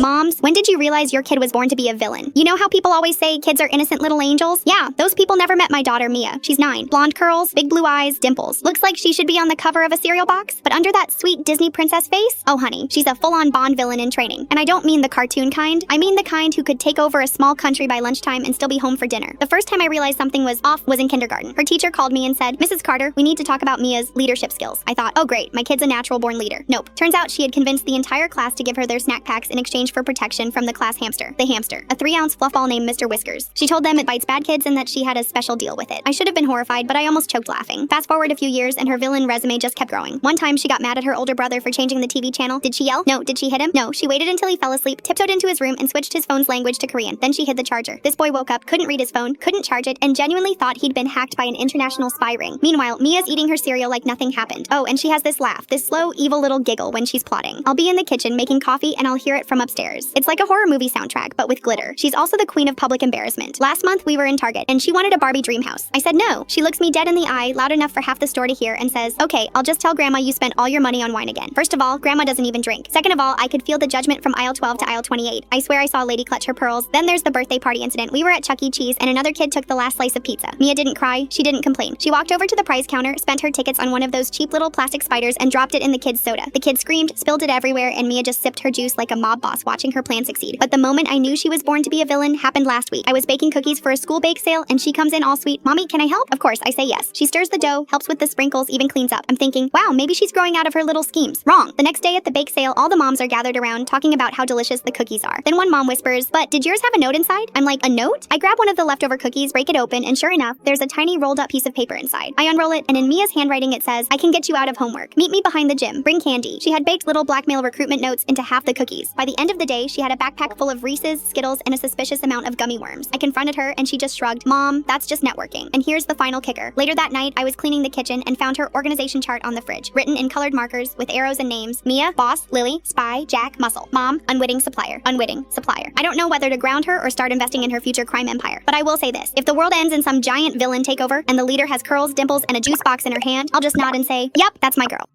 Moms, when did you realize your kid was born to be a villain? You know how people always say kids are innocent little angels? Yeah, those people never met my daughter Mia. She's 9. Blonde curls, big blue eyes, dimples. Looks like she should be on the cover of a cereal box, but under that sweet Disney princess face? Oh honey, she's a full-on Bond villain in training. And I don't mean the cartoon kind. I mean the kind who could take over a small country by lunchtime and still be home for dinner. The first time I realized something was off was in kindergarten. Her teacher called me and said, "Mrs. Carter, we need to talk about Mia's leadership skills." I thought, oh great, my kid's a natural-born leader. Nope. Turns out she had convinced the entire class to give her their snack packs in exchange for protection from the class hamster. The hamster. A 3-ounce fluff ball named Mr. Whiskers. She told them it bites bad kids and that she had a special deal with it. I should have been horrified, but I almost choked laughing. Fast forward a few years and her villain resume just kept growing. One time she got mad at her older brother for changing the TV channel. Did she yell? No. Did she hit him? No. She waited until he fell asleep, tiptoed into his room, and switched his phone's language to Korean. Then she hid the charger. This boy woke up, couldn't read his phone, couldn't charge it, and genuinely thought he'd been hacked by an international spy ring. Meanwhile, Mia's eating her cereal like nothing happened. Oh, and she has this laugh, this slow, evil little giggle when she's plotting. I'll be in the kitchen making coffee and I'll hear it from upstairs. It's like a horror movie soundtrack, but with glitter. She's also the queen of public embarrassment. Last month, we were in Target, and she wanted a Barbie dream house. I said no. She looks me dead in the eye, loud enough for half the store to hear, and says, "Okay, I'll just tell Grandma you spent all your money on wine again." First of all, Grandma doesn't even drink. Second of all, I could feel the judgment from aisle 12 to aisle 28. I swear I saw a lady clutch her pearls. Then there's the birthday party incident. We were at Chuck E. Cheese, and another kid took the last slice of pizza. Mia didn't cry. She didn't complain. She walked over to the prize counter, spent her tickets on one of those cheap little plastic spiders, and dropped it in the kid's soda. The kid screamed, spilled it everywhere, and Mia just sipped her juice like a mob boss watching her plan succeed. But the moment I knew she was born to be a villain happened last week. I was baking cookies for a school bake sale, and she comes in all sweet. "Mommy, can I help?" Of course, I say yes. She stirs the dough, helps with the sprinkles, even cleans up. I'm thinking, wow, maybe she's growing out of her little schemes. Wrong. The next day at the bake sale, all the moms are gathered around talking about how delicious the cookies are. Then one mom whispers, "But did yours have a note inside?" I'm like, "A note?" I grab one of the leftover cookies, break it open, and sure enough, there's a tiny rolled up piece of paper inside. I unroll it, and in Mia's handwriting it says, "I can get you out of homework. Meet me behind the gym. Bring candy." She had baked little blackmail recruitment notes into half the cookies. By the end of the day, she had a backpack full of Reese's, Skittles, and a suspicious amount of gummy worms. I confronted her, and she just shrugged. "Mom, that's just networking." And here's the final kicker. Later that night, I was cleaning the kitchen and found her organization chart on the fridge, written in colored markers with arrows and names. Mia, boss, Lily, spy, Jack, muscle. Mom, unwitting supplier. Unwitting supplier. I don't know whether to ground her or start investing in her future crime empire. But I will say this. If the world ends in some giant villain takeover and the leader has curls, dimples, and a juice box in her hand, I'll just nod and say, "Yep, that's my girl."